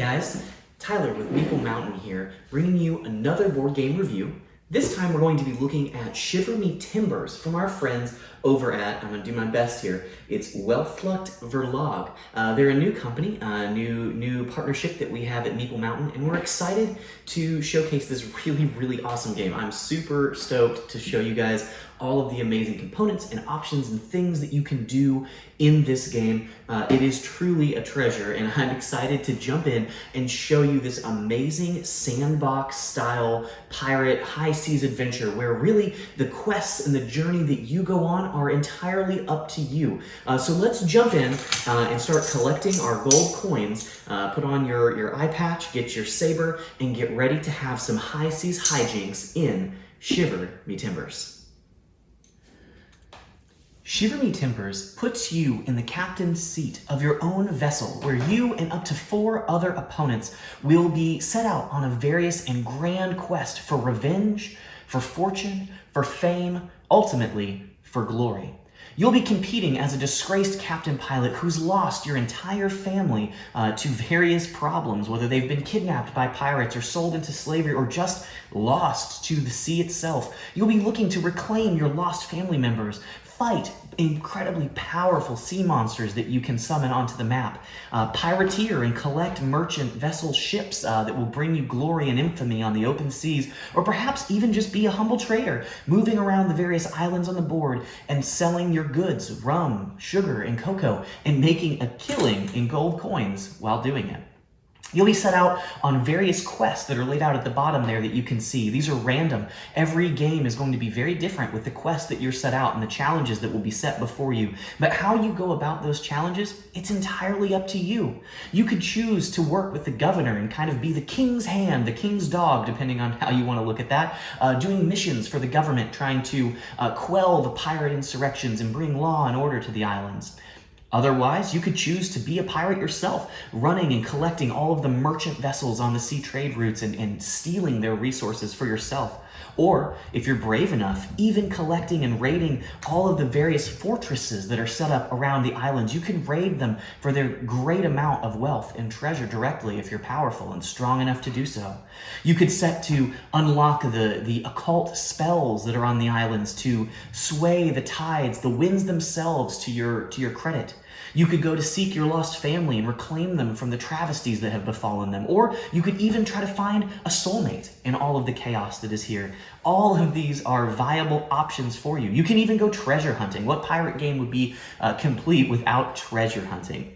guys, Tyler with Meeple Mountain here, bringing you another board game review. This time we're going to be looking at Shiver Me Timbers from our friends over at, I'm going to do my best here, it's Welflucht Verlag. They're a new company, a new partnership that we have at Meeple Mountain, and we're excited to showcase this really awesome game. I'm super stoked to show you guys all of the amazing components and options and things that you can do in this game. It is truly a treasure, and I'm excited to jump in and show you this amazing sandbox style pirate high seas adventure where really the quests and the journey that you go on are entirely up to you. So let's jump in and start collecting our gold coins. Put on your eye patch, get your saber, and get ready to have some high seas hijinks in Shiver Me Timbers. Shiver Me Timbers puts you in the captain's seat of your own vessel, where you and up to 4 other opponents will be set out on a various and grand quest for revenge, for fortune, for fame, ultimately for glory. You'll be competing as a disgraced captain pilot who's lost your entire family to various problems, whether they've been kidnapped by pirates or sold into slavery or just lost to the sea itself. You'll be looking to reclaim your lost family members, fight incredibly powerful sea monsters that you can summon onto the map, pirateer and collect merchant vessel ships that will bring you glory and infamy on the open seas, or perhaps even just be a humble trader, moving around the various islands on the board and selling your goods, rum, sugar, and cocoa, and making a killing in gold coins while doing it. You'll be set out on various quests that are laid out at the bottom there that you can see. These are random. Every game is going to be very different with the quests that you're set out and the challenges that will be set before you. But how you go about those challenges, it's entirely up to you. You could choose to work with the governor and kind of be the king's hand, the king's dog, depending on how you want to look at that, doing missions for the government, trying to quell the pirate insurrections and bring law and order to the islands. Otherwise, you could choose to be a pirate yourself, running and collecting all of the merchant vessels on the sea trade routes and stealing their resources for yourself. Or, if you're brave enough, even collecting and raiding all of the various fortresses that are set up around the islands. You can raid them for their great amount of wealth and treasure directly if you're powerful and strong enough to do so. You could set to unlock the occult spells that are on the islands to sway the tides, the winds themselves to your credit. You could go to seek your lost family and reclaim them from the travesties that have befallen them. Or you could even try to find a soulmate in all of the chaos that is here. All of these are viable options for you. You can even go treasure hunting. What pirate game would be complete without treasure hunting?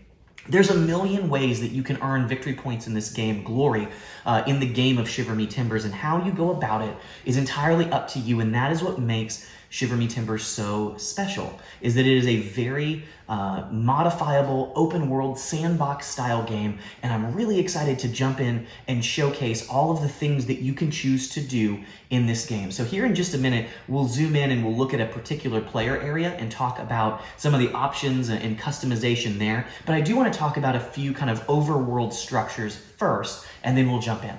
There's a million ways that you can earn victory points in this game, glory, in the game of Shiver Me Timbers, and how you go about it is entirely up to you, and that is what makes Shiver Me Timbers so special, is that it is a very modifiable, open world, sandbox style game, and I'm really excited to jump in and showcase all of the things that you can choose to do in this game. So here in just a minute, we'll zoom in and we'll look at a particular player area and talk about some of the options and customization there, but I do want to talk about a few kind of overworld structures first, and then we'll jump in.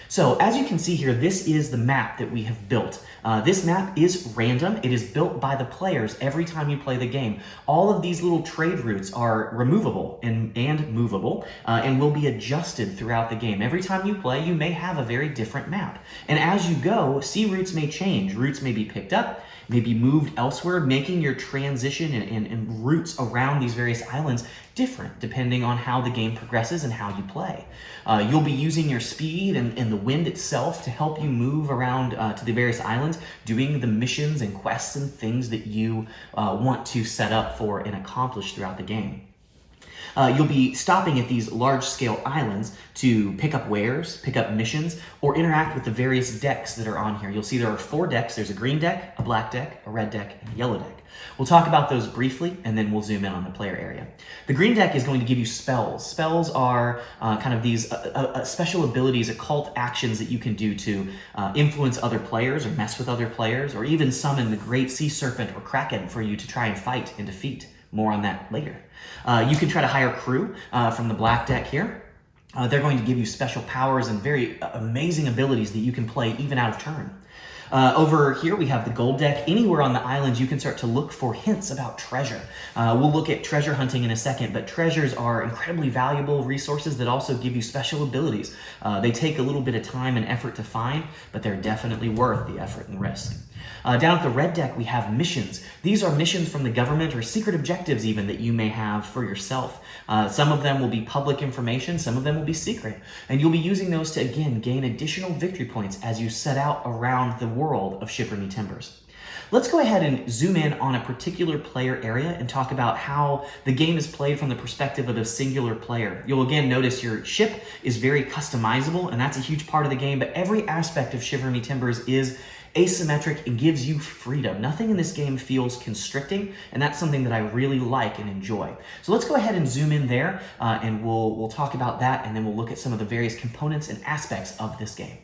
So as you can see here, this is the map that we have built. This map is random. It is built by the players every time you play the game. All of these little trade routes are removable and movable and will be adjusted throughout the game. Every time you play, you may have a very different map. And as you go, sea routes may change. Routes may be picked up, may be moved elsewhere, making your transition and routes around these various islands different depending on how the game progresses and how you play. You'll be using your speed and the wind itself to help you move around to the various islands, doing the missions and quests and things that you want to set up for and accomplish throughout the game. You'll be stopping at these large-scale islands to pick up wares, pick up missions, or interact with the various decks that are on here. You'll see there are 4 decks. There's a green deck, a black deck, a red deck, and a yellow deck. We'll talk about those briefly, and then we'll zoom in on the player area. The green deck is going to give you spells. Spells are kind of these special abilities, occult actions that you can do to influence other players or mess with other players, or even summon the great sea serpent or kraken for you to try and fight and defeat. More on that later. You can try to hire crew from the black deck here. They're going to give you special powers and very amazing abilities that you can play even out of turn. Over here we have the gold deck. Anywhere on the island you can start to look for hints about treasure. We'll look at treasure hunting in a second, but treasures are incredibly valuable resources that also give you special abilities. They take a little bit of time and effort to find, but they're definitely worth the effort and risk. Down at the red deck we have missions. These are missions from the government or secret objectives even that you may have for yourself. Some of them will be public information, some of them will be secret, and you'll be using those to again gain additional victory points as you set out around the world of Shiver Me Timbers. Let's go ahead and zoom in on a particular player area and talk about how the game is played from the perspective of a singular player. You'll again notice your ship is very customizable, and that's a huge part of the game, but every aspect of Shiver Me Timbers is asymmetric and gives you freedom. Nothing in this game feels constricting, and that's something that I really like and enjoy. So let's go ahead and zoom in there, and we'll talk about that, and then we'll look at some of the various components and aspects of this game.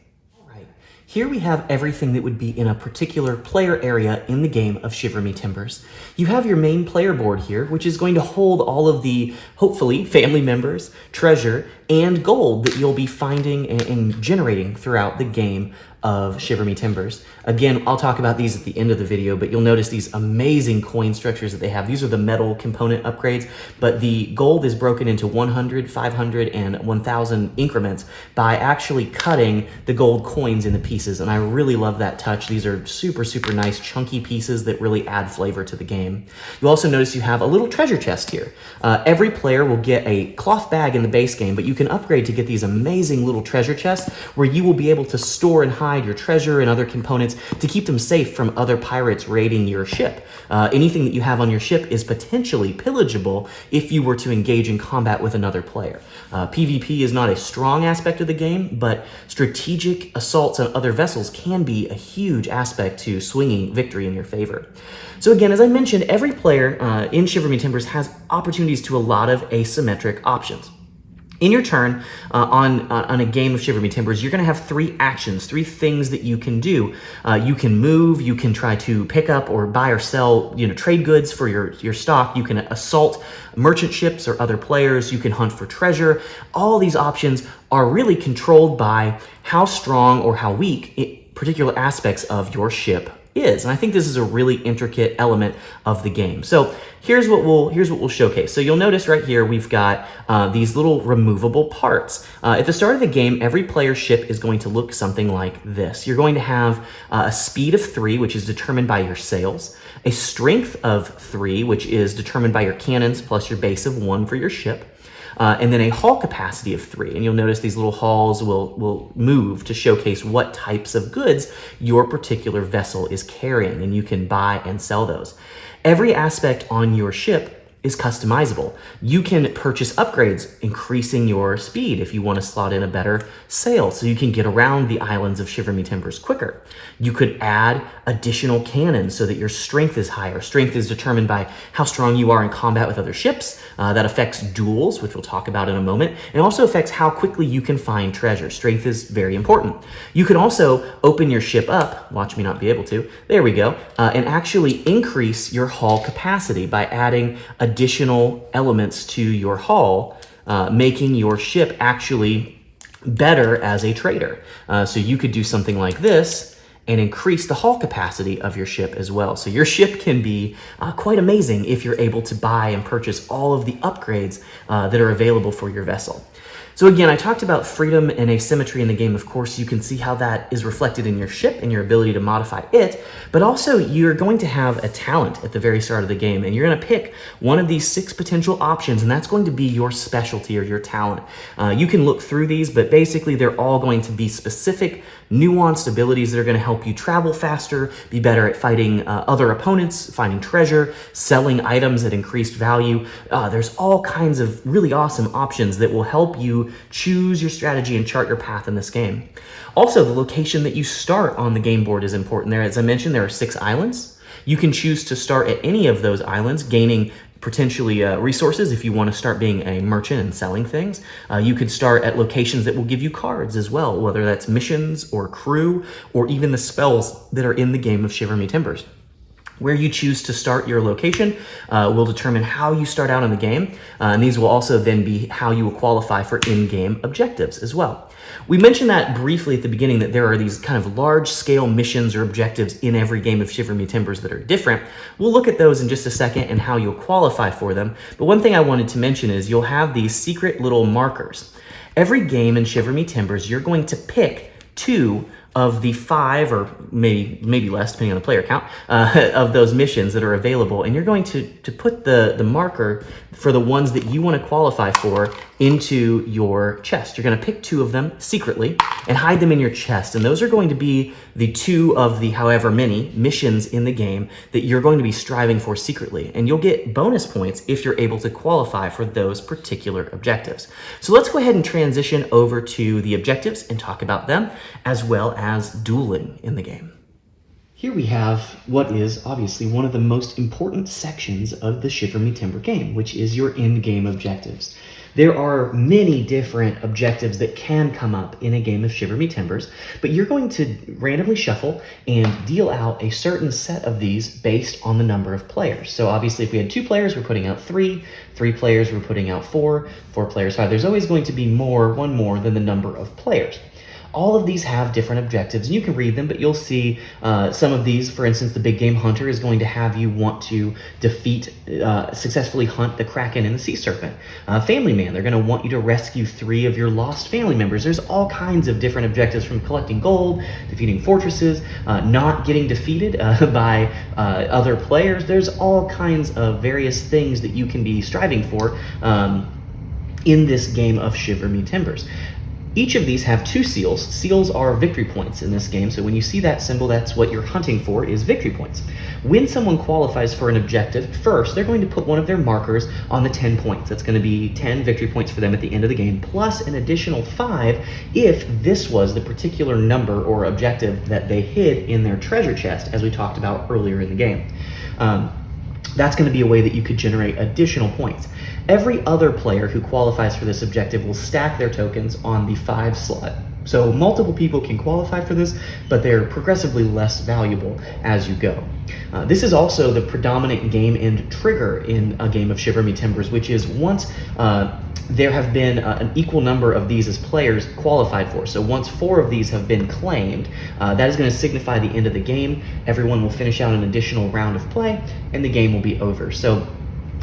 Here we have everything that would be in a particular player area in the game of Shiver Me Timbers. You have your main player board here, which is going to hold all of the, hopefully, family members, treasure, and gold that you'll be finding and generating throughout the game of Shiver Me Timbers. Again, I'll talk about these at the end of the video, but you'll notice these amazing coin structures that they have. These are the metal component upgrades, but the gold is broken into 100, 500, and 1,000 increments by actually cutting the gold coins into pieces, and I really love that touch. These are super, super nice chunky pieces that really add flavor to the game. You'll also notice you have a little treasure chest here. Every player will get a cloth bag in the base game, but you can upgrade to get these amazing little treasure chests where you will be able to store and hide your treasure and other components to keep them safe from other pirates raiding your ship. Anything that you have on your ship is potentially pillageable if you were to engage in combat with another player. PvP is not a strong aspect of the game, but strategic assaults on other vessels can be a huge aspect to swinging victory in your favor. So again, as I mentioned, every player in Shiver Me Timbers has opportunities to a lot of asymmetric options. In your turn, on a game of Shiver Me Timbers, you're going to have three actions, three things that you can do. You can move, you can try to pick up or buy or sell, trade goods for your stock. You can assault merchant ships or other players. You can hunt for treasure. All these options are really controlled by how strong or how weak particular aspects of your ship is. And I think this is a really intricate element of the game. So here's what we'll showcase. So you'll notice right here we've got these little removable parts. At the start of the game, every player's ship is going to look something like this. You're going to have a speed of 3, which is determined by your sails, a strength of 3, which is determined by your cannons plus your base of 1 for your ship, and then a hull capacity of 3. And you'll notice these little hulls will move to showcase what types of goods your particular vessel is carrying, and you can buy and sell those. Every aspect on your ship is customizable. You can purchase upgrades, increasing your speed if you want to slot in a better sail so you can get around the islands of Shiver Me Timbers quicker. You could add additional cannons so that your strength is higher. Strength is determined by how strong you are in combat with other ships. That affects duels, which we'll talk about in a moment. It also affects how quickly you can find treasure. Strength is very important. You can also open your ship up, watch me not be able to, there we go, and actually increase your hull capacity by adding additional elements to your hull, making your ship actually better as a trader. So you could do something like this and increase the hull capacity of your ship as well. So your ship can be quite amazing if you're able to buy and purchase all of the upgrades that are available for your vessel. So again, I talked about freedom and asymmetry in the game. Of course, you can see how that is reflected in your ship and your ability to modify it, but also you're going to have a talent at the very start of the game, and you're going to pick one of these 6 potential options, and that's going to be your specialty or your talent. You can look through these, but basically they're all going to be specific, nuanced abilities that are going to help you travel faster, be better at fighting other opponents, finding treasure, selling items at increased value. There's all kinds of really awesome options that will help you choose your strategy and chart your path in this game. Also, the location that you start on the game board is important there. As I mentioned, there are 6 islands. You can choose to start at any of those islands, gaining potentially resources if you want to start being a merchant and selling things. You could start at locations that will give you cards as well, whether that's missions or crew or even the spells that are in the game of Shiver Me Timbers. Where you choose to start your location will determine how you start out in the game, and these will also then be how you will qualify for in-game objectives as well. We mentioned that briefly at the beginning, that there are these kind of large-scale missions or objectives in every game of Shiver Me Timbers that are different. We'll look at those in just a second and how you'll qualify for them, but one thing I wanted to mention is you'll have these secret little markers. Every game in Shiver Me Timbers, you're going to pick 2 of the 5, or maybe less, depending on the player count, of those missions that are available, and you're going to put the marker for the ones that you want to qualify for into your chest. You're going to pick 2 of them secretly and hide them in your chest, and those are going to be the 2 of the however many missions in the game that you're going to be striving for secretly, and you'll get bonus points if you're able to qualify for those particular objectives. So let's go ahead and transition over to the objectives and talk about them, as well as dueling in the game. Here we have what is obviously one of the most important sections of the Shiver Me Timber game, which is your in-game objectives. There are many different objectives that can come up in a game of Shiver Me Timbers, but you're going to randomly shuffle and deal out a certain set of these based on the number of players. So obviously if we had 2 players, we're putting out 3 players, we're putting out 4 players, 5. There's always going to be one more than the number of players. All of these have different objectives, and you can read them, but you'll see some of these. For instance, the Big Game Hunter is going to have you want to successfully hunt the Kraken and the Sea Serpent. Family Man, they're going to want you to rescue 3 of your lost family members. There's all kinds of different objectives, from collecting gold, defeating fortresses, not getting defeated by other players. There's all kinds of various things that you can be striving for in this game of Shiver Me Timbers. Each of these have 2 seals. Seals are victory points in this game, so when you see that symbol, that's what you're hunting for, is victory points. When someone qualifies for an objective, first, they're going to put one of their markers on the 10 points. That's going to be 10 victory points for them at the end of the game, plus an additional 5 if this was the particular number or objective that they hid in their treasure chest, as we talked about earlier in the game. That's going to be a way that you could generate additional points. Every other player who qualifies for this objective will stack their tokens on the 5 slot. So multiple people can qualify for this, but they're progressively less valuable as you go. This is also the predominant game end trigger in a game of Shiver Me Timbers, which is once there have been an equal number of these as players qualified for. So once 4 of these have been claimed, that is going to signify the end of the game. Everyone will finish out an additional round of play, and the game will be over. So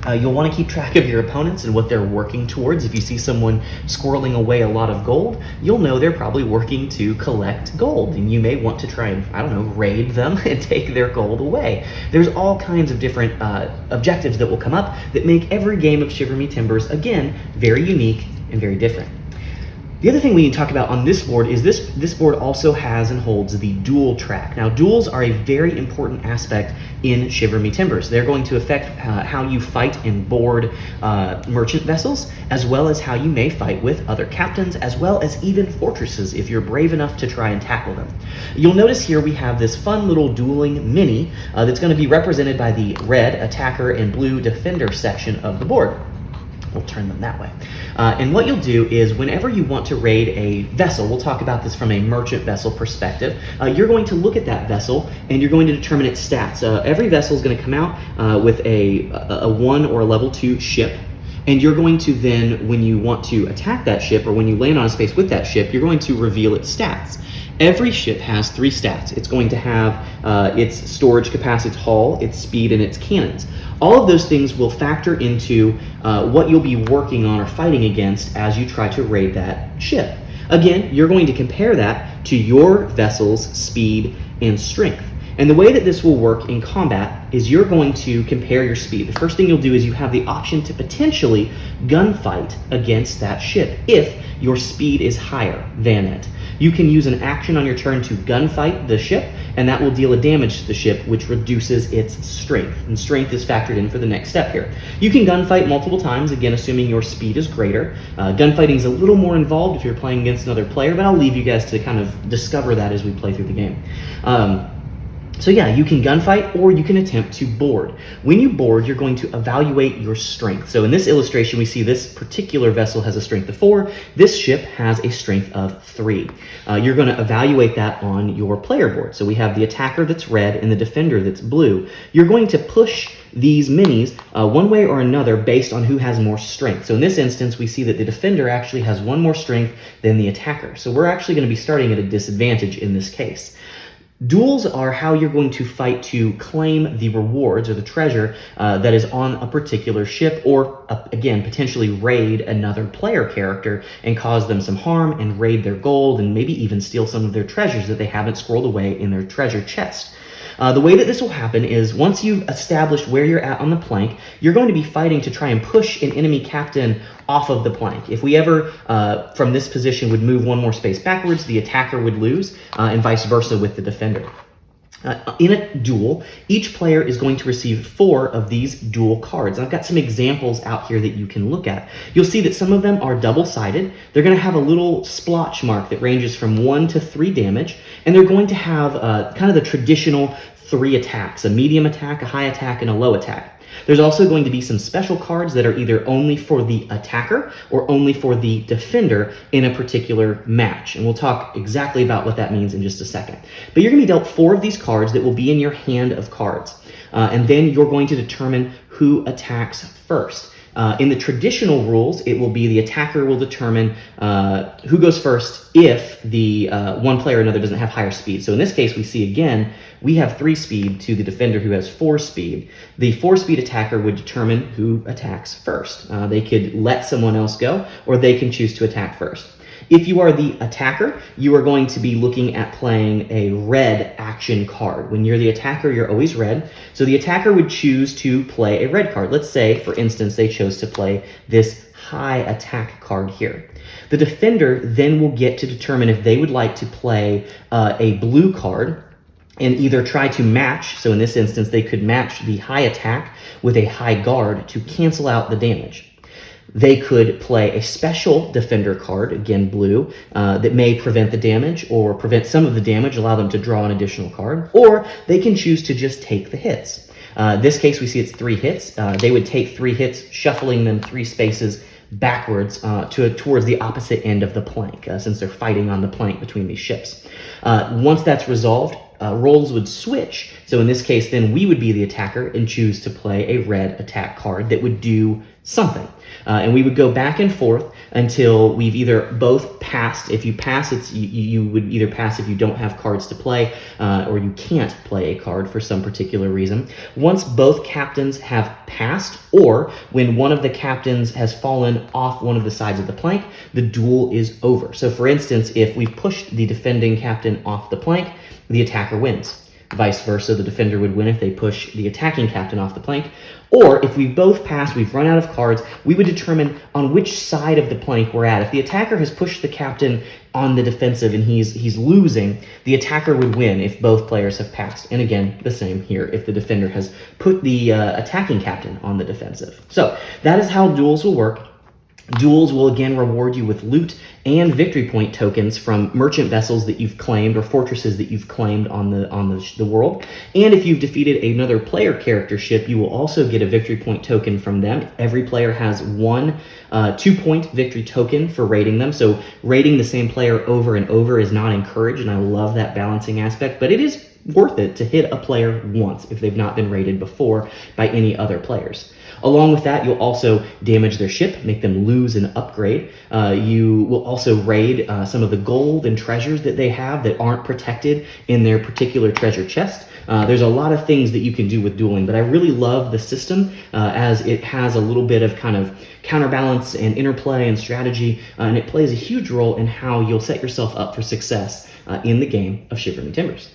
you'll want to keep track of your opponents and what they're working towards. If you see someone squirreling away a lot of gold, you'll know they're probably working to collect gold, and you may want to try and, I don't know, raid them and take their gold away. There's all kinds of different objectives that will come up that make every game of Shiver Me Timbers, again, very unique and very different. The other thing we need to talk about on this board is this board also has and holds the duel track. Now, duels are a very important aspect in Shiver Me Timbers. They're going to affect how you fight and board merchant vessels, as well as how you may fight with other captains, as well as even fortresses if you're brave enough to try and tackle them. You'll notice here we have this fun little dueling mini that's going to be represented by the red attacker and blue defender section of the board. We'll turn them that way. And what you'll do is whenever you want to raid a vessel, we'll talk about this from a merchant vessel perspective, you're going to look at that vessel and you're going to determine its stats. Every vessel is going to come out with a 1 or a level 2 ship. And you're going to then, when you want to attack that ship or when you land on a space with that ship, you're going to reveal its stats. Every ship has 3 stats. It's going to have its storage capacity, its hull, its speed, and its cannons. All of those things will factor into what you'll be working on or fighting against as you try to raid that ship. Again, you're going to compare that to your vessel's speed and strength. And the way that this will work in combat is you're going to compare your speed. The first thing you'll do is you have the option to potentially gunfight against that ship if your speed is higher than it. You can use an action on your turn to gunfight the ship, and that will deal a damage to the ship, which reduces its strength. And strength is factored in for the next step here. You can gunfight multiple times, again, assuming your speed is greater. Gunfighting is a little more involved if you're playing against another player, but I'll leave you guys to kind of discover that as we play through the game. So yeah, you can gunfight or you can attempt to board. When you board, you're going to evaluate your strength. So in this illustration, we see this particular vessel has a strength of 4. This ship has a strength of 3. You're going to evaluate that on your player board. So we have the attacker that's red and the defender that's blue. You're going to push these minis one way or another based on who has more strength. So in this instance, we see that the defender actually has 1 more strength than the attacker. So we're actually going to be starting at a disadvantage in this case. Duels are how you're going to fight to claim the rewards or the treasure that is on a particular ship, or again, potentially raid another player character and cause them some harm and raid their gold and maybe even steal some of their treasures that they haven't squirreled away in their treasure chest. The way that this will happen is once you've established where you're at on the plank, you're going to be fighting to try and push an enemy captain off of the plank. If we ever, from this position, would move 1 more space backwards, the attacker would lose, and vice versa with the defender. In a duel, each player is going to receive 4 of these duel cards. I've got some examples out here that you can look at. You'll see that some of them are double-sided. They're going to have a little splotch mark that ranges from 1 to 3 damage, and they're going to have kind of the traditional 3 attacks, a medium attack, a high attack, and a low attack. There's also going to be some special cards that are either only for the attacker or only for the defender in a particular match. And we'll talk exactly about what that means in just a second. But you're going to be dealt 4 of these cards that will be in your hand of cards. And then you're going to determine who attacks first. In the traditional rules, it will be the attacker will determine who goes first if the one player or another doesn't have higher speed. So in this case, we see again, we have 3 speed to the defender who has 4 speed. The 4-speed attacker would determine who attacks first. They could let someone else go, or they can choose to attack first. If you are the attacker, you are going to be looking at playing a red action card. When you're the attacker, you're always red. So the attacker would choose to play a red card. Let's say, for instance, they chose to play this high attack card here. The defender then will get to determine if they would like to play a blue card and either try to match, so in this instance, they could match the high attack with a high guard to cancel out the damage. They could play a special defender card, again blue, that may prevent the damage or prevent some of the damage, allow them to draw an additional card, or they can choose to just take the hits. This case, we see it's 3 hits. They would take 3 hits, shuffling them 3 spaces backwards towards the opposite end of the plank, since they're fighting on the plank between these ships. Once that's resolved, roles would switch. So in this case, then we would be the attacker and choose to play a red attack card that would do something. And we would go back and forth until we've either both passed. If you pass, you would either pass if you don't have cards to play, or you can't play a card for some particular reason. Once both captains have passed, or when one of the captains has fallen off one of the sides of the plank, the duel is over. So for instance, if we've pushed the defending captain off the plank, the attacker wins. Vice versa, the defender would win if they push the attacking captain off the plank. Or if we've both passed, we've run out of cards, we would determine on which side of the plank we're at. If the attacker has pushed the captain on the defensive and he's losing, the attacker would win if both players have passed. And again, the same here if the defender has put the attacking captain on the defensive. So that is how duels will work. Duels will again reward you with loot and victory point tokens from merchant vessels that you've claimed or fortresses that you've claimed on the world. And if you've defeated another player character ship, you will also get a victory point token from them. Every player has 1 2-point victory token for raiding them. So raiding the same player over and over is not encouraged, and I love that balancing aspect, but it is worth it to hit a player once if they've not been raided before by any other players. Along with that, you'll also damage their ship, make them lose an upgrade. You will also raid some of the gold and treasures that they have that aren't protected in their particular treasure chest. There's a lot of things that you can do with dueling, but I really love the system as it has a little bit of kind of counterbalance and interplay and strategy, and it plays a huge role in how you'll set yourself up for success in the game of Shiver Me Timbers.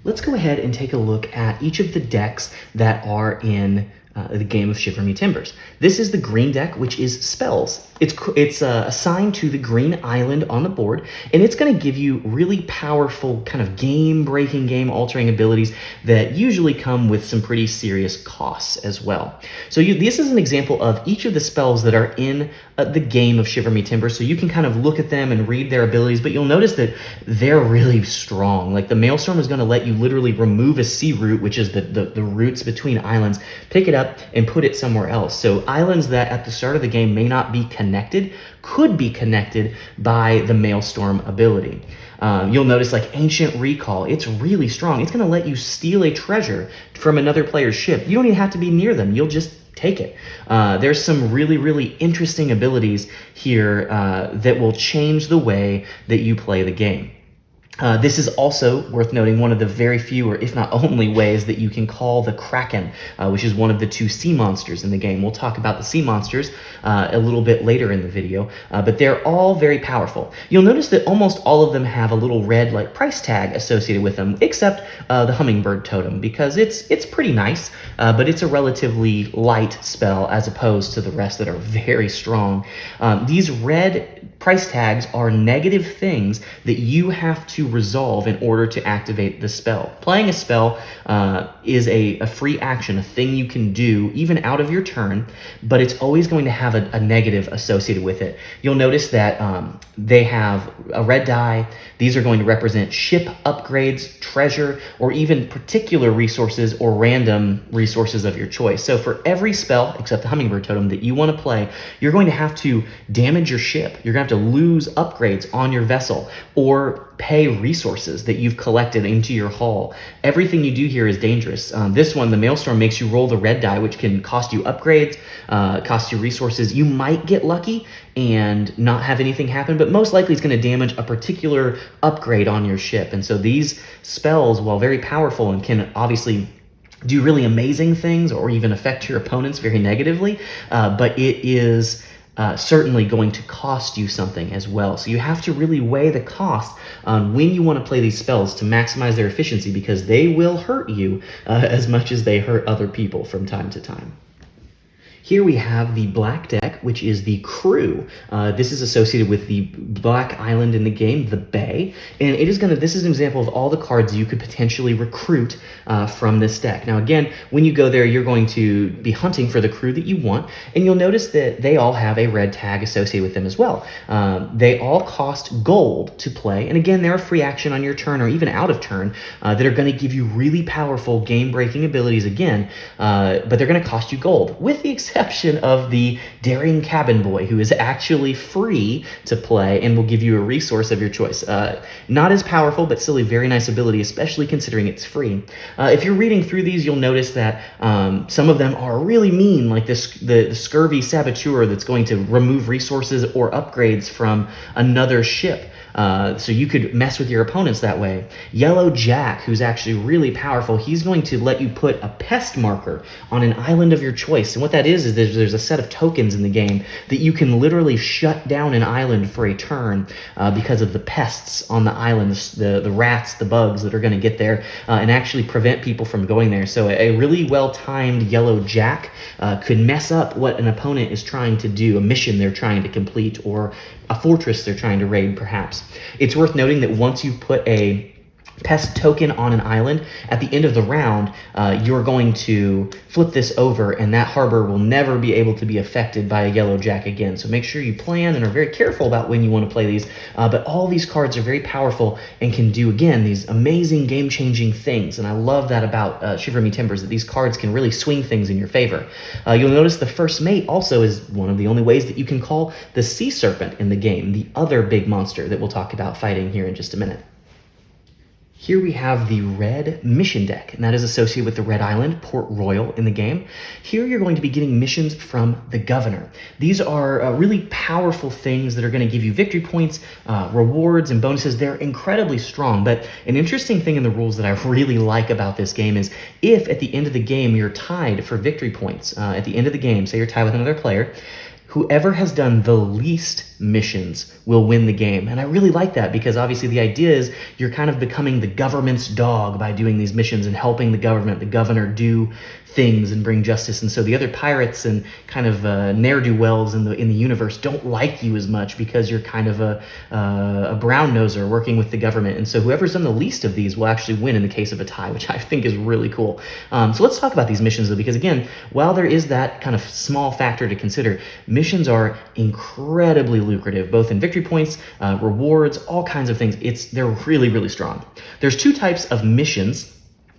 Let's go ahead and take a look at each of the decks that are in the game of Shiver Me Timbers. This is the green deck, which is spells. It's assigned to the green island on the board, and it's going to give you really powerful kind of game-breaking, game-altering abilities that usually come with some pretty serious costs as well. So this is an example of each of the spells that are in the game of Shiver Me Timbers, so you can kind of look at them and read their abilities, but you'll notice that they're really strong. Like the Maelstrom is going to let you literally remove a sea root, which is the roots between islands, pick it up and put it somewhere else. So islands that at the start of the game may not be connected could be connected by the Maelstrom ability. You'll notice like Ancient Recall, it's really strong. It's going to let you steal a treasure from another player's ship. You don't even have to be near them. You'll just take it. There's some really, really interesting abilities here that will change the way that you play the game. This is also worth noting one of the very few, or if not only, ways that you can call the Kraken, which is one of the two sea monsters in the game. We'll talk about the sea monsters a little bit later in the video, but they're all very powerful. You'll notice that almost all of them have a little red like price tag associated with them, except the Hummingbird Totem, because it's pretty nice, but it's a relatively light spell as opposed to the rest that are very strong. These red price tags are negative things that you have to resolve in order to activate the spell. Playing a spell is a free action, a thing you can do even out of your turn, but it's always going to have a negative associated with it. You'll notice that they have a red die. These are going to represent ship upgrades, treasure, or even particular resources or random resources of your choice. So for every spell, except the Hummingbird Totem, that you want to play, you're going to have to damage your ship. You're going to have to lose upgrades on your vessel or pay resources that you've collected into your hull. Everything you do here is dangerous. This one, the Maelstrom, makes you roll the red die, which can cost you upgrades, cost you resources. You might get lucky and not have anything happen, but most likely it's going to damage a particular upgrade on your ship. And so these spells, while very powerful and can obviously do really amazing things or even affect your opponents very negatively, but it is certainly going to cost you something as well. So you have to really weigh the cost on when you want to play these spells to maximize their efficiency, because they will hurt you as much as they hurt other people from time to time. Here we have the black deck, which is the crew. This is associated with the black island in the game, the Bay, and this is an example of all the cards you could potentially recruit from this deck. Now again, when you go there, you're going to be hunting for the crew that you want, and you'll notice that they all have a red tag associated with them as well. They all cost gold to play, and again, they're a free action on your turn or even out of turn that are going to give you really powerful game-breaking abilities again, but they're going to cost you gold, with the exception of the Daring Cabin Boy, who is actually free to play and will give you a resource of your choice. Not as powerful, but still a very nice ability, especially considering it's free. If you're reading through these, you'll notice that some of them are really mean, like the Scurvy Saboteur that's going to remove resources or upgrades from another ship. So you could mess with your opponents that way. Yellow Jack, who's actually really powerful, he's going to let you put a pest marker on an island of your choice. And what that is there's a set of tokens in the game that you can literally shut down an island for a turn because of the pests on the island, the rats, the bugs that are going to get there and actually prevent people from going there. So a really well-timed Yellow Jack could mess up what an opponent is trying to do, a mission they're trying to complete, or a fortress they're trying to raid, perhaps. It's worth noting that once you've put a pest token on an island, at the end of the round, you're going to flip this over, and that harbor will never be able to be affected by a Yellow Jack again. So make sure you plan and are very careful about when you want to play these. But all these cards are very powerful and can do, again, these amazing game-changing things. And I love that about Shiver Me Timbers, that these cards can really swing things in your favor. You'll notice the First Mate also is one of the only ways that you can call the Sea Serpent in the game, the other big monster that we'll talk about fighting here in just a minute. Here we have the red mission deck, and that is associated with the Red Island, Port Royal in the game. Here you're going to be getting missions from the Governor. These are really powerful things that are going to give you victory points, rewards, and bonuses. They're incredibly strong, but an interesting thing in the rules that I really like about this game is if at the end of the game you're tied for victory points, at the end of the game, say you're tied with another player, whoever has done the least missions will win the game. And I really like that because obviously the idea is you're kind of becoming the government's dog by doing these missions and helping the governor, do things and bring justice. And so the other pirates and kind of ne'er-do-wells in the universe don't like you as much because you're kind of a brown noser working with the government. And so whoever's done the least of these will actually win in the case of a tie, which I think is really cool. So let's talk about these missions though, because again, while there is that kind of small factor to consider, missions are incredibly lucrative, both in victory points, rewards, all kinds of things. They're really, really strong. There's two types of missions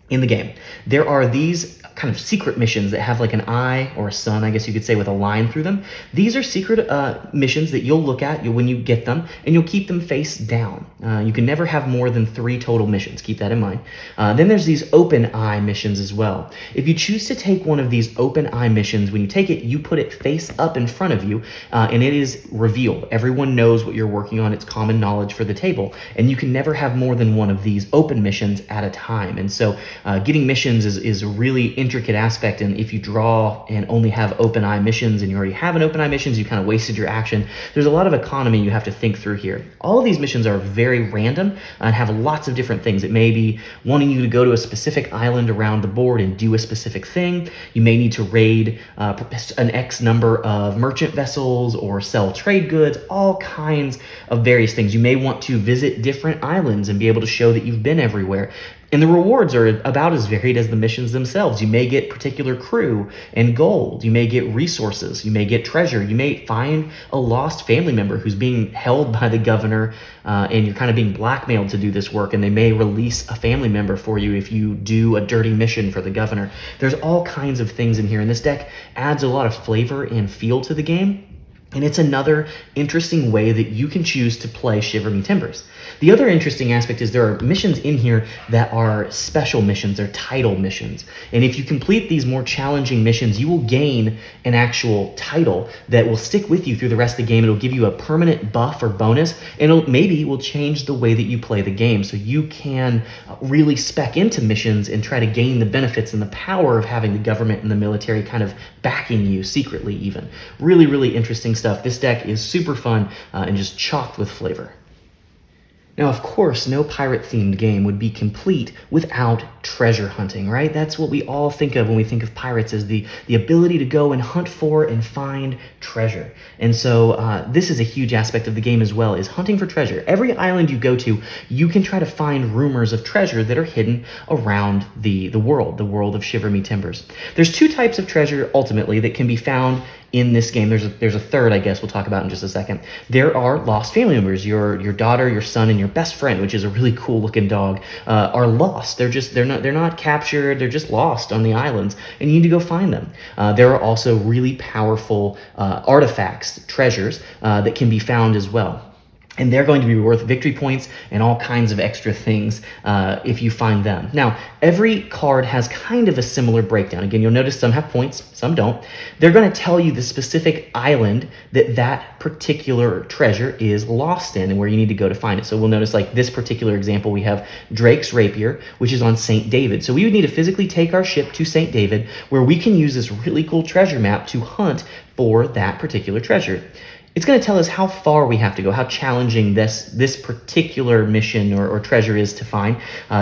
in the game. There are these kind of secret missions that have like an eye or a sun, I guess you could say, with a line through them. These are secret missions that you'll look at when you get them, and you'll keep them face down. You can never have more than 3 total missions. Keep that in mind. Then there's these open eye missions as well. If you choose to take one of these open eye missions, when you take it, you put it face up in front of you, and it is revealed. Everyone knows what you're working on. It's common knowledge for the table, and you can never have more than one of these open missions at a time. And so getting missions is a really intricate aspect, and if you draw and only have open eye missions and you already have an open eye missions, you kind of wasted your action. There's a lot of economy you have to think through here. All of these missions are very random and have lots of different things. It may be wanting you to go to a specific island around the board and do a specific thing. You may need to raid an X number of merchant vessels or sell trade goods, all kinds of various things. You may want to visit different islands and be able to show that you've been everywhere. And the rewards are about as varied as the missions themselves. You may get particular crew and gold. You may get resources. You may get treasure. You may find a lost family member who's being held by the governor, and you're kind of being blackmailed to do this work, and they may release a family member for you if you do a dirty mission for the governor. There's all kinds of things in here, and this deck adds a lot of flavor and feel to the game. And it's another interesting way that you can choose to play Shiver Me Timbers. The other interesting aspect is there are missions in here that are special missions, they're title missions. And if you complete these more challenging missions, you will gain an actual title that will stick with you through the rest of the game. It'll give you a permanent buff or bonus, and maybe will change the way that you play the game. So you can really spec into missions and try to gain the benefits and the power of having the government and the military kind of backing you secretly even. Really, really interesting stuff. This deck is super fun and just chocked with flavor. Now, of course, no pirate-themed game would be complete without treasure hunting, right? That's what we all think of when we think of pirates, is the ability to go and hunt for and find treasure. And so this is a huge aspect of the game as well, is hunting for treasure. Every island you go to, you can try to find rumors of treasure that are hidden around the world of Shiver Me Timbers. There's 2 types of treasure, ultimately, that can be found in this game. There's a third, I guess, we'll talk about in just a second. There are lost family members. Your daughter, your son, and your best friend, which is a really cool looking dog, are lost. They're not captured. They're just lost on the islands, and you need to go find them. There are also really powerful artifacts, treasures that can be found as well. And they're going to be worth victory points and all kinds of extra things if you find them. Now, every card has kind of a similar breakdown. Again, you'll notice some have points, some don't. They're going to tell you the specific island that particular treasure is lost in and where you need to go to find it. So we'll notice, like this particular example, we have Drake's Rapier, which is on St. David. So we would need to physically take our ship to St. David, where we can use this really cool treasure map to hunt for that particular treasure. It's going to tell us how far we have to go, how challenging this particular mission or treasure is to find.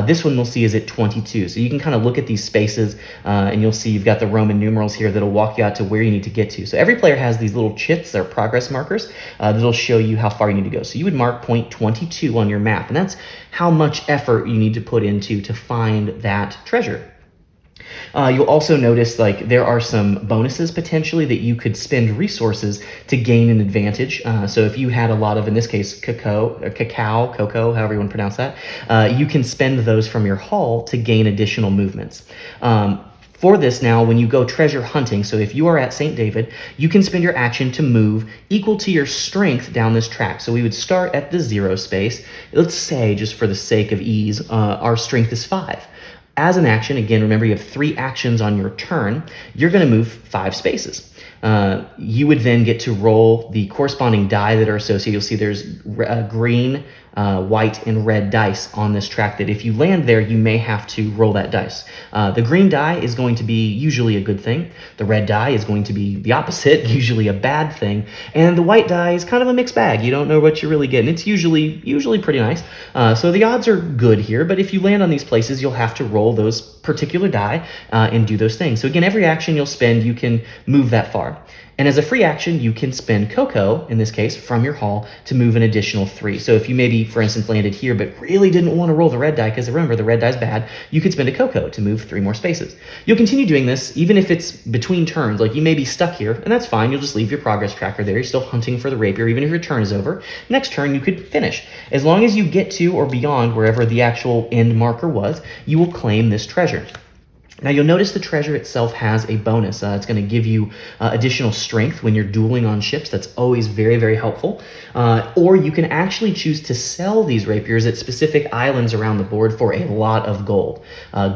This one we'll see is at 22. So you can kind of look at these spaces and you'll see you've got the Roman numerals here that'll walk you out to where you need to get to. So every player has these little chits, they're progress markers, that'll show you how far you need to go. So you would mark point 22 on your map, and that's how much effort you need to put into to find that treasure. You'll also notice like there are some bonuses potentially that you could spend resources to gain an advantage. So if you had a lot of, in this case, cocoa, however you want to pronounce that, you can spend those from your haul to gain additional movements. For this now, when you go treasure hunting, so if you are at St. David, you can spend your action to move equal to your strength down this track. So we would start at the 0 space. Let's say, just for the sake of ease, our strength is 5. As an action, again, remember you have 3 actions on your turn, you're going to move 5 spaces. you would then get to roll the corresponding die that are associated. You'll see there's green, white, and red dice on this track that if you land there, you may have to roll that dice. The green die is going to be usually a good thing. The red die is going to be the opposite, usually a bad thing. And the white die is kind of a mixed bag. You don't know what you're really getting. It's usually pretty nice. So the odds are good here, but if you land on these places, you'll have to roll those particular die and do those things. So again, every action you'll spend, you can move that far. And as a free action, you can spend Cocoa, in this case, from your haul to move an additional 3. So if you maybe, for instance, landed here but really didn't want to roll the red die, because remember, the red die is bad, you could spend a Cocoa to move 3 more spaces. You'll continue doing this even if it's between turns. Like you may be stuck here, and that's fine. You'll just leave your progress tracker there. You're still hunting for the rapier, even if your turn is over. Next turn, you could finish. As long as you get to or beyond wherever the actual end marker was, you will claim this treasure. Now you'll notice the treasure itself has a bonus. It's going to give you additional strength when you're dueling on ships. That's always very, very helpful. Or you can actually choose to sell these rapiers at specific islands around the board for a lot of gold.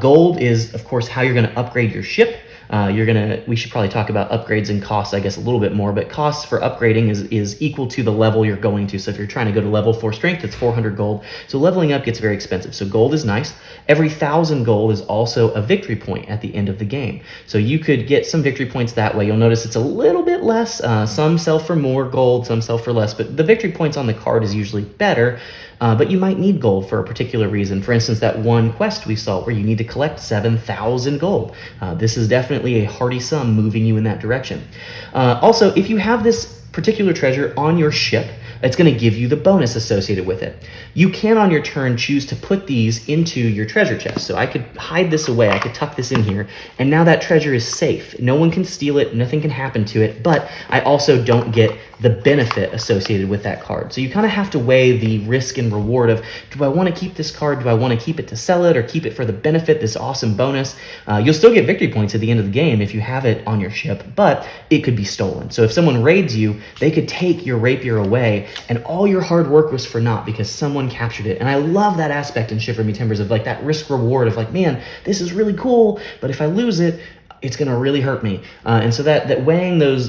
Gold is, of course, how you're going to upgrade your ship. We should probably talk about upgrades and costs, I guess, a little bit more, but costs for upgrading is equal to the level you're going to. So if you're trying to go to level 4 strength, it's 400 gold. So leveling up gets very expensive. So gold is nice. Every 1,000 gold is also a victory point at the end of the game. So you could get some victory points that way. You'll notice it's a little bit less. Some sell for more gold, some sell for less, but the victory points on the card is usually better. But you might need gold for a particular reason. For instance, that one quest we saw where you need to collect 7,000 gold. This is definitely a hearty sum moving you in that direction. Also, if you have this particular treasure on your ship, it's going to give you the bonus associated with it. You can, on your turn, choose to put these into your treasure chest. So I could hide this away, I could tuck this in here, and now that treasure is safe. No one can steal it, nothing can happen to it, but I also don't get the benefit associated with that card. So you kind of have to weigh the risk and reward of, do I want to keep this card? Do I want to keep it to sell it or keep it for the benefit, this awesome bonus? You'll still get victory points at the end of the game if you have it on your ship, but it could be stolen. So if someone raids you, they could take your rapier away and all your hard work was for naught because someone captured it. And I love that aspect in Shiver Me Timbers of like that risk reward of like, man, this is really cool, but if I lose it, it's going to really hurt me. And so that weighing those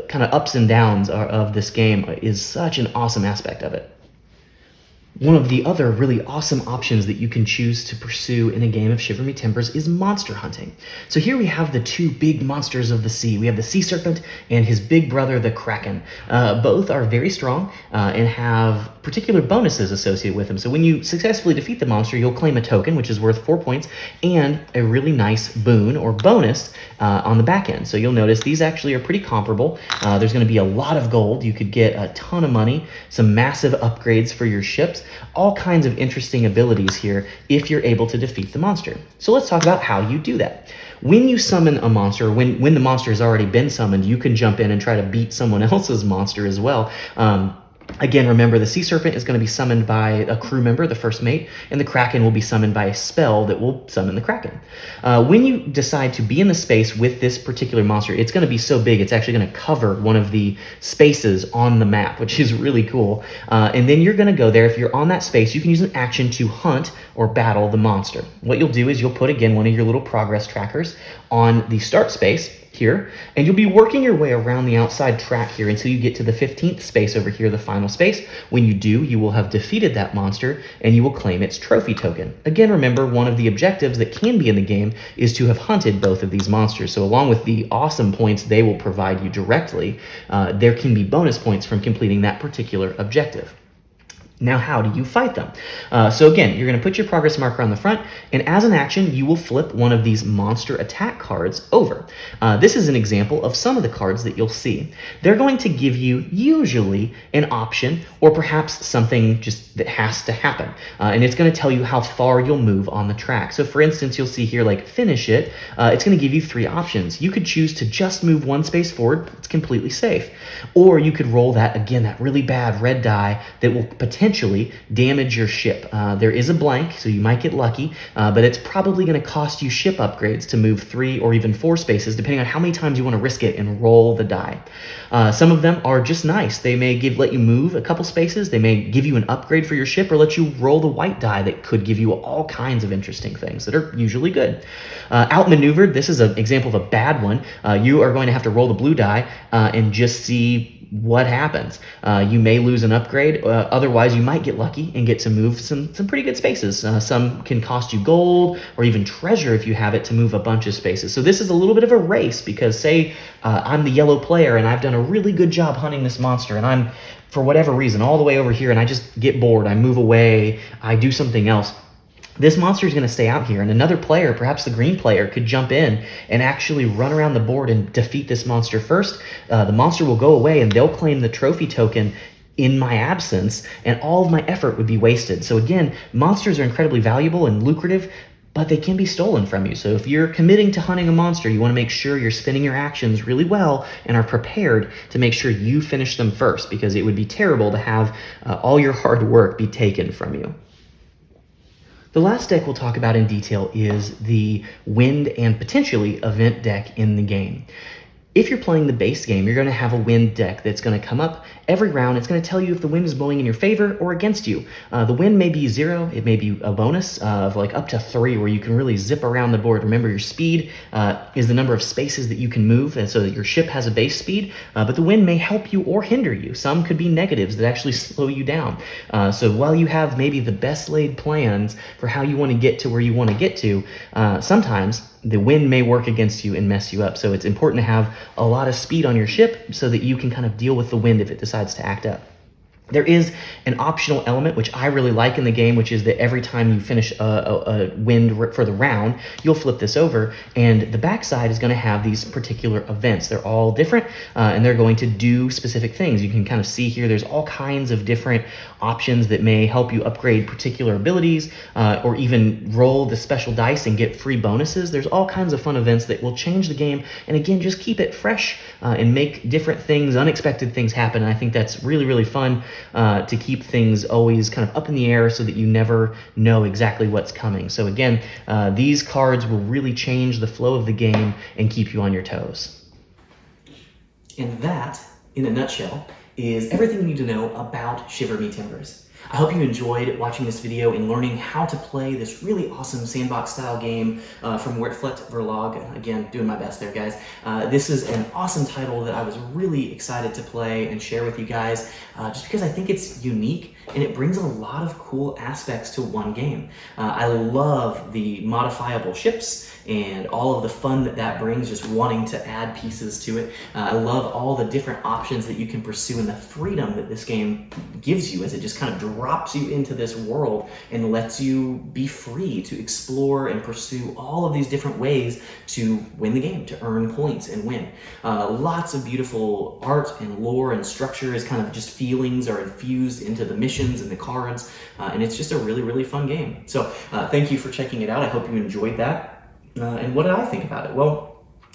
kind of ups and downs of this game is such an awesome aspect of it. One of the other really awesome options that you can choose to pursue in a game of Shiver Me Timbers is monster hunting. So here we have the 2 big monsters of the sea. We have the sea serpent and his big brother, the kraken. Both are very strong and have particular bonuses associated with them. So when you successfully defeat the monster, you'll claim a token, which is worth 4 points, and a really nice boon or bonus on the back end. So you'll notice these actually are pretty comparable. There's going to be a lot of gold. You could get a ton of money, some massive upgrades for your ships, all kinds of interesting abilities here if you're able to defeat the monster. So let's talk about how you do that. When you summon a monster, when the monster has already been summoned, you can jump in and try to beat someone else's monster as well. Again, remember, the sea serpent is going to be summoned by a crew member, the first mate, and the kraken will be summoned by a spell that will summon the kraken. When you decide to be in the space with this particular monster, it's going to be so big, it's actually going to cover one of the spaces on the map, which is really cool. And then you're going to go there. If you're on that space, you can use an action to hunt or battle the monster. What you'll do is you'll put, again, one of your little progress trackers on the start space here, and you'll be working your way around the outside track here until you get to the 15th space over here, the final space. When you do, you will have defeated that monster and you will claim its trophy token. Again, remember, one of the objectives that can be in the game is to have hunted both of these monsters. So along with the awesome points they will provide you directly, there can be bonus points from completing that particular objective. Now, how do you fight them? So again, you're going to put your progress marker on the front, and as an action, you will flip one of these monster attack cards over. This is an example of some of the cards that you'll see. They're going to give you usually an option or perhaps something just that has to happen. And it's going to tell you how far you'll move on the track. So for instance, you'll see here like finish it. It's going to give you 3 options. You could choose to just move 1 space forward. It's completely safe. Or you could roll that, again, that really bad red die that will potentially potentially damage your ship. There is a blank, so you might get lucky, but it's probably going to cost you ship upgrades to move 3 or even 4 spaces, depending on how many times you want to risk it and roll the die. Some of them are just nice. They may let you move a couple spaces, they may give you an upgrade for your ship, or let you roll the white die that could give you all kinds of interesting things that are usually good. Outmaneuvered, this is an example of a bad one. You are going to have to roll the blue die and just see what happens. You may lose an upgrade, otherwise you might get lucky and get to move some pretty good spaces. Some can cost you gold or even treasure if you have it to move a bunch of spaces. So this is a little bit of a race, because say I'm the yellow player and I've done a really good job hunting this monster, and I'm, for whatever reason, all the way over here, and I just get bored, I move away, I do something else. This monster is going to stay out here, and another player, perhaps the green player, could jump in and actually run around the board and defeat this monster first. The monster will go away, and they'll claim the trophy token in my absence, and all of my effort would be wasted. So again, monsters are incredibly valuable and lucrative, but they can be stolen from you. So if you're committing to hunting a monster, you want to make sure you're spending your actions really well and are prepared to make sure you finish them first, because it would be terrible to have all your hard work be taken from you. The last deck we'll talk about in detail is the wind and potentially event deck in the game. If you're playing the base game, you're going to have a wind deck that's going to come up every round. It's going to tell you if the wind is blowing in your favor or against you. The wind may be 0. It may be a bonus of like up to 3, where you can really zip around the board. Remember, your speed is the number of spaces that you can move, and so that your ship has a base speed, but the wind may help you or hinder you. Some could be negatives that actually slow you down. So while you have maybe the best laid plans for how you want to get to where you want to get to, sometimes the wind may work against you and mess you up. So it's important to have a lot of speed on your ship so that you can kind of deal with the wind if it decides to act up. There is an optional element, which I really like in the game, which is that every time you finish a wind for the round, you'll flip this over, and the backside is going to have these particular events. They're all different, and they're going to do specific things. You can kind of see here, there's all kinds of different options that may help you upgrade particular abilities, or even roll the special dice and get free bonuses. There's all kinds of fun events that will change the game, and again, just keep it fresh and make different things, unexpected things happen. And I think that's really, really fun. To keep things always kind of up in the air so that you never know exactly what's coming. So again, these cards will really change the flow of the game and keep you on your toes. And that, in a nutshell, is everything you need to know about Shiver Me Timbers. I hope you enjoyed watching this video and learning how to play this really awesome sandbox style game from Wertflet Verlag. Again, doing my best there, guys. This is an awesome title that I was really excited to play and share with you guys, just because I think it's unique and it brings a lot of cool aspects to one game. I love the modifiable ships and all of the fun that brings, just wanting to add pieces to it. I love all the different options that you can pursue and the freedom that this game gives you as it just kind of drops you into this world and lets you be free to explore and pursue all of these different ways to win the game, to earn points and win. Lots of beautiful art and lore and structure, as kind of just feelings are infused into the missions and the cards, and it's just a really, really fun game. So thank you for checking it out. I hope you enjoyed that. And what did I think about it? Well,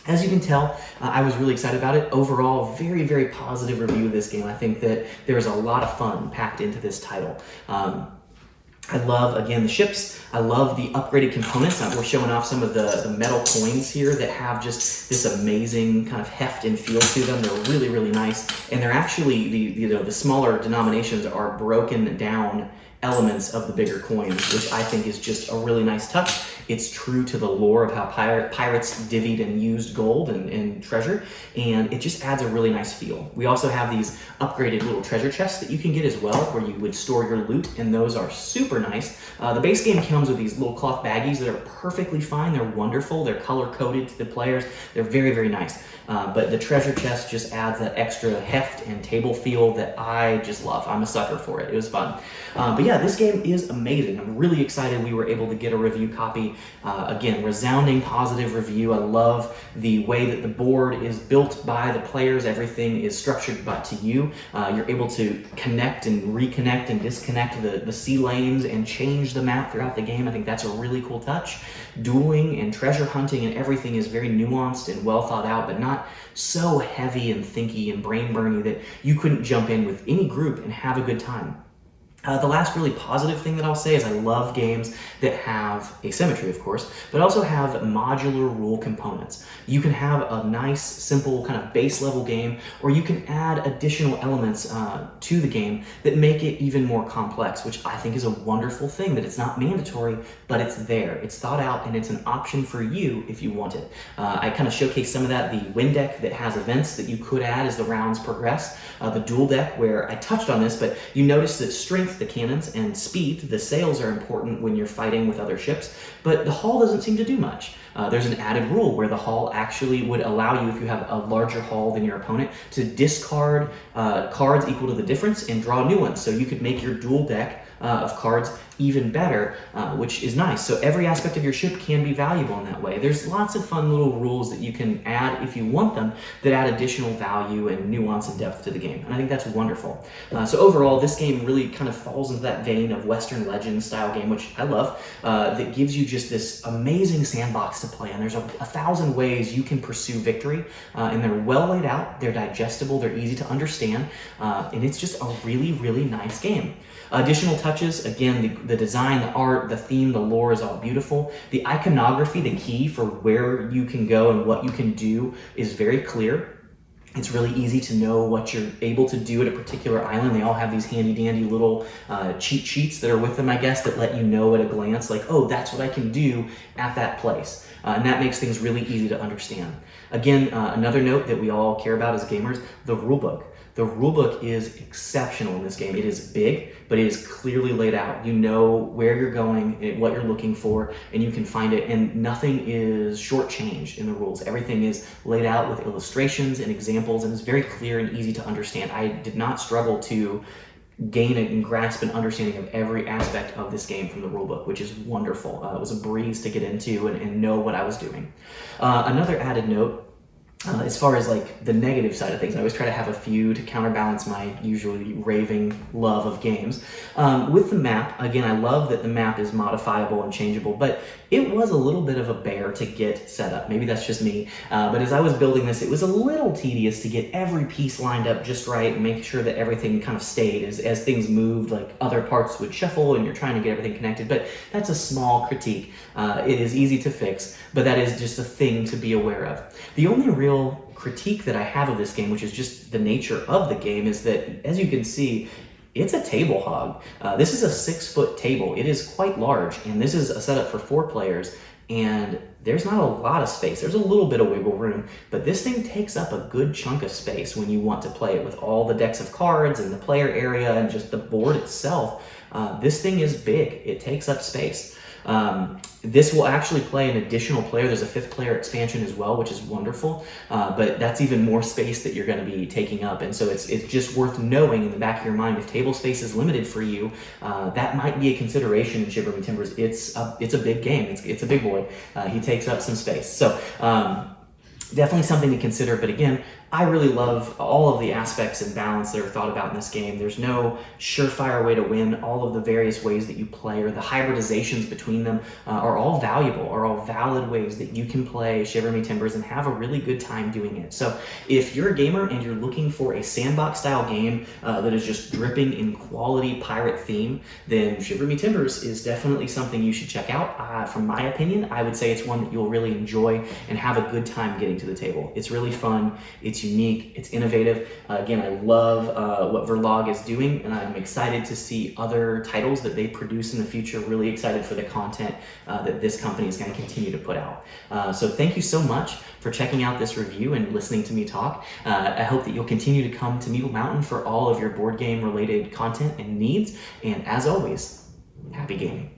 as you can tell, I was really excited about it. Overall, very, very positive review of this game. I think that there's a lot of fun packed into this title. I love, again, the ships. I love the upgraded components. We're showing off some of the metal coins here that have just this amazing kind of heft and feel to them. They're really, really nice. And they're actually, the smaller denominations are broken down elements of the bigger coins, which I think is just a really nice touch. It's true to the lore of how pirates divvied and used gold and treasure, and it just adds a really nice feel. We also have these upgraded little treasure chests that you can get as well, where you would store your loot, and those are super nice. The base game comes with these little cloth baggies that are perfectly fine. They're wonderful. They're color-coded to the players. They're very, very nice. But the treasure chest just adds that extra heft and table feel that I just love. I'm a sucker for it. It was fun. But yeah, this game is amazing. I'm really excited we were able to get a review copy. Again, resounding positive review. I love the way that the board is built by the players. Everything is structured but to you. You're able to connect and reconnect and disconnect the sea lanes and change the map throughout the game. I think that's a really cool touch. Dueling and treasure hunting and everything is very nuanced and well thought out, but not so heavy and thinky and brain burny that you couldn't jump in with any group and have a good time. The last really positive thing that I'll say is I love games that have asymmetry, of course, but also have modular rule components. You can have a nice, simple kind of base level game, or you can add additional elements to the game that make it even more complex, which I think is a wonderful thing, that it's not mandatory, but it's there. It's thought out and it's an option for you if you want it. I kind of showcased some of that, the win deck that has events that you could add as the rounds progress, the duel deck where I touched on this, but you notice that strength, the cannons, and speed, the sails, are important when you're fighting with other ships, but the hull doesn't seem to do much. There's an added rule where the hull actually would allow you, if you have a larger hull than your opponent, to discard cards equal to the difference and draw new ones. So you could make your dual deck of cards even better, which is nice. So every aspect of your ship can be valuable in that way. There's lots of fun little rules that you can add if you want them that add additional value and nuance and depth to the game. And I think that's wonderful. So overall, this game really kind of falls into that vein of Western Legends style game, which I love, that gives you just this amazing sandbox to play. And there's a thousand ways you can pursue victory. And they're well laid out, they're digestible, they're easy to understand. And it's just a really, really nice game. Additional touches, again, the design, the art, the theme, the lore is all beautiful. The iconography, the key for where you can go and what you can do, is very clear. It's really easy to know what you're able to do at a particular island. They all have these handy dandy little cheat sheets that are with them, I guess, that let you know at a glance, like, oh, that's what I can do at that place. And that makes things really easy to understand. Again, another note that we all care about as gamers, the rulebook. The rulebook is exceptional in this game. It is big, but it is clearly laid out. You know where you're going and what you're looking for, and you can find it, and nothing is shortchanged in the rules. Everything is laid out with illustrations and examples, and is very clear and easy to understand. I did not struggle to gain and grasp an understanding of every aspect of this game from the rulebook, which is wonderful. It was a breeze to get into and know what I was doing. Another added note, as far as like the negative side of things, I always try to have a few to counterbalance my usually raving love of games. With the map, again, I love that the map is modifiable and changeable, but it was a little bit of a bear to get set up. Maybe that's just me, but as I was building this, it was a little tedious to get every piece lined up just right and make sure that everything kind of stayed. As things moved, like other parts would shuffle and you're trying to get everything connected, but that's a small critique. It is easy to fix, but that is just a thing to be aware of. The only real critique that I have of this game, which is just the nature of the game, is that, as you can see, it's a table hog. This is a 6-foot table. It is quite large, and this is a setup for 4 players, and there's not a lot of space. There's a little bit of wiggle room, but this thing takes up a good chunk of space when you want to play it with all the decks of cards and the player area and just the board itself. This thing is big. It takes up space. This will actually play an additional player. There's a 5th player expansion as well, which is wonderful, but that's even more space that you're going to be taking up. And so it's just worth knowing in the back of your mind, if table space is limited for you, that might be a consideration in Shiver Me Timbers. It's a big game. It's a big boy. He takes up some space. So definitely something to consider. But again, I really love all of the aspects and balance that are thought about in this game. There's no surefire way to win. All of the various ways that you play, or the hybridizations between them, are all valuable, are all valid ways that you can play Shiver Me Timbers and have a really good time doing it. So if you're a gamer and you're looking for a sandbox style game that is just dripping in quality pirate theme, then Shiver Me Timbers is definitely something you should check out. From my opinion, I would say it's one that you'll really enjoy and have a good time getting to the table. It's really fun. It's unique, it's innovative. Again, I love what Verlag is doing, and I'm excited to see other titles that they produce in the future. Really excited for the content that this company is going to continue to put out. So thank you so much for checking out this review and listening to me talk. I hope that you'll continue to come to Meeple Mountain for all of your board game related content and needs. And as always, happy gaming.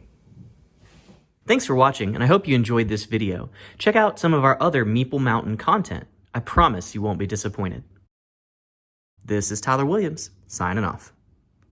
Thanks for watching, and I hope you enjoyed this video. Check out some of our other Meeple Mountain content. I promise you won't be disappointed. This is Tyler Williams, signing off.